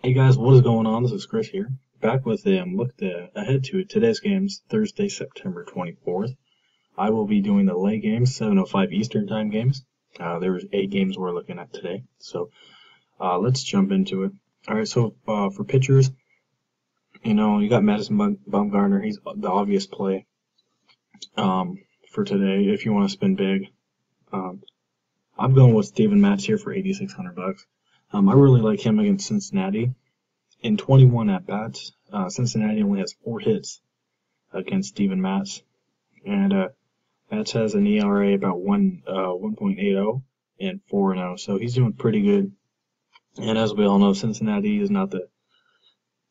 Hey guys, what is going on? This is Chris here, back with a look ahead to today's games, Thursday, September 24th. I will be doing the late games, 7:05 Eastern Time games. There's 8 games we're looking at today, so let's jump into it. All right, so for pitchers, you got Madison Bumgarner. He's the obvious play for today if you want to spin big. Um, I'm going with Steven Matz here for $8,600. I really like him against Cincinnati. In 21 at-bats, Cincinnati only has 4 hits against Steven Matz, and Matz has an ERA about 1.80 and 4-0, so he's doing pretty good. And as we all know, Cincinnati is not the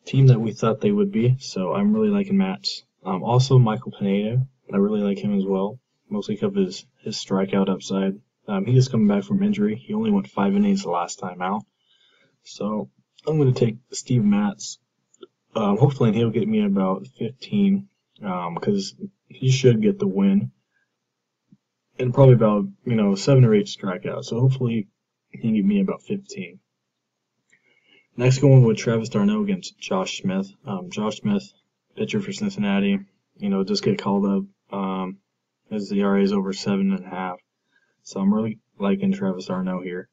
team that we thought they would be, so I'm really liking Matz. Also, Michael Pineda, I really like him as well, mostly because of his strikeout upside. He is coming back from injury. He only went 5 innings the last time out, so I'm going to take Steve Matz. Hopefully he'll get me about 15, because he should get the win, and probably about 7 or 8 strikeouts. So hopefully he can get me about 15. Next, going with Travis d'Arnaud against Josh Smith. Josh Smith, pitcher for Cincinnati, just get called up. His ERA is over 7.5. So I'm really liking Travis d'Arnaud here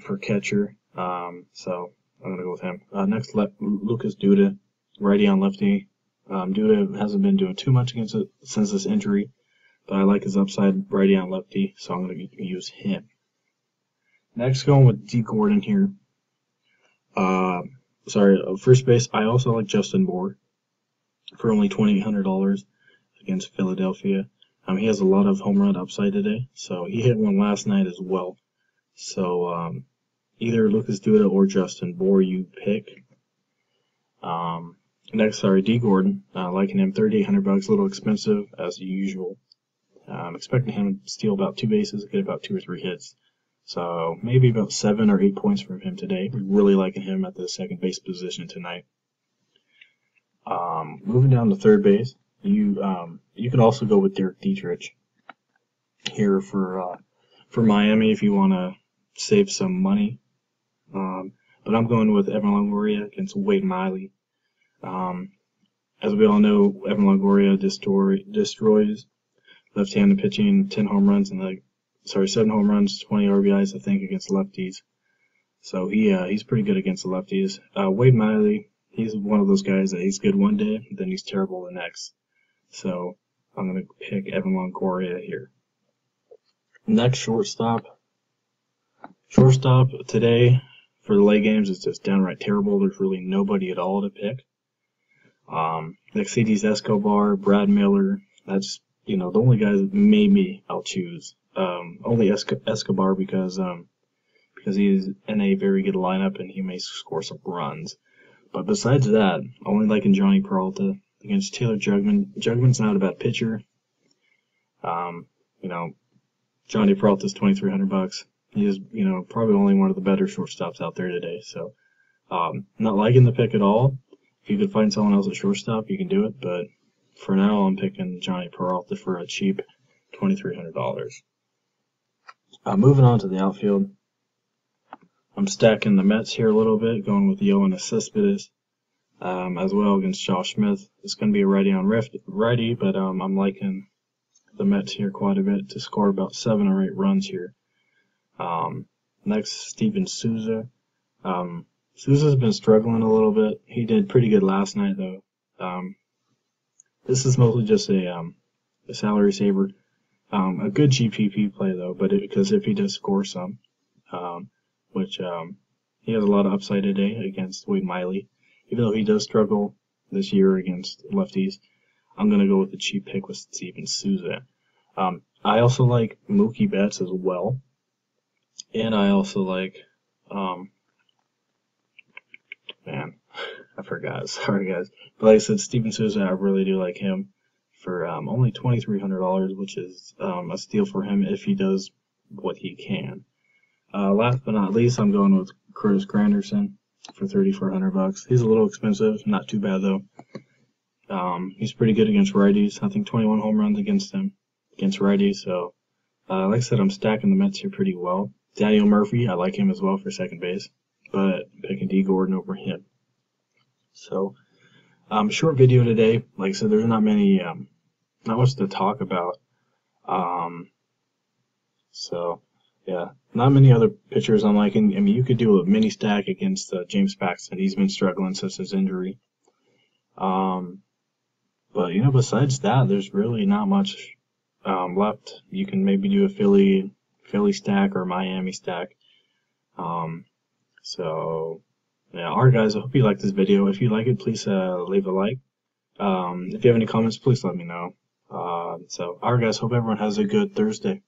for catcher. So I'm gonna go with him. Next, Lucas Duda, righty on lefty. Duda hasn't been doing too much against it since this injury, but I like his upside, righty on lefty, so I'm gonna use him. Next, going with D. Gordon here. First base. I also like Justin Bour for only $2,800 against Philadelphia. He has a lot of home run upside today, so he hit one last night as well. So either Lucas Duda or Justin Bour you pick. Next, D. Gordon, liking him, $3,800, a little expensive as usual. Expecting him to steal about 2 bases, get about 2 or 3 hits. So maybe about 7 or 8 points from him today. Really liking him at the second base position tonight. Moving down to third base, you can also go with Derek Dietrich here for Miami if you want to save some money. But I'm going with Evan Longoria against Wade Miley. As we all know, Evan Longoria destroys left-handed pitching, 7 home runs, 20 RBIs, I think, against lefties. So he's pretty good against the lefties. Wade Miley, he's one of those guys that he's good one day, then he's terrible the next. So I'm going to pick Evan Longoria here. Next, shortstop. Shortstop today for the late games is just downright terrible. There's really nobody at all to pick. Next, Escobar, Brad Miller. That's the only guys that maybe I'll choose. Only Escobar because he's in a very good lineup and he may score some runs. But besides that, only liking Johnny Peralta against Taylor Jugman. Jugman's not a bad pitcher. Johnny Peralta's $2,300. He is, probably only one of the better shortstops out there today. So, not liking the pick at all. If you could find someone else at shortstop, you can do it. But for now, I'm picking Johnny Peralta for a cheap $2,300. Moving on to the outfield. I'm stacking the Mets here a little bit, going with Yoenis Cespedes, as well against Josh Smith. It's going to be a righty on righty, but I'm liking the Mets here quite a bit to score about 7 or 8 runs here. Next, Steven Souza. Souza's been struggling a little bit. He did pretty good last night, though. This is mostly just a salary saver. A good GPP play, though, because if he does score some, which he has a lot of upside today against Wade Miley, even though he does struggle this year against lefties, I'm going to go with the cheap pick with Steven Souza. I also like Mookie Betts as well. And I also like, I forgot. Sorry, guys. But like I said, Steven Souza, I really do like him for only $2,300, which is a steal for him if he does what he can. Last but not least, I'm going with Curtis Granderson for $3,400. He's a little expensive, not too bad though. He's pretty good against righties. I think 21 home runs against righties. So, like I said, I'm stacking the Mets here pretty well. Daniel Murphy, I like him as well for second base. but picking D. Gordon over him. So, short video today. Like I said, there's not much to talk about. So, yeah, not many other pitchers I'm liking. I mean, you could do a mini stack against James Paxton. He's been struggling since his injury. But besides that, there's really not much left. You can maybe do a Philly stack or Miami stack. So yeah, alright guys, I hope you liked this video. If you like it, please leave a like. If you have any comments, please let me know. So alright guys, hope everyone has a good Thursday.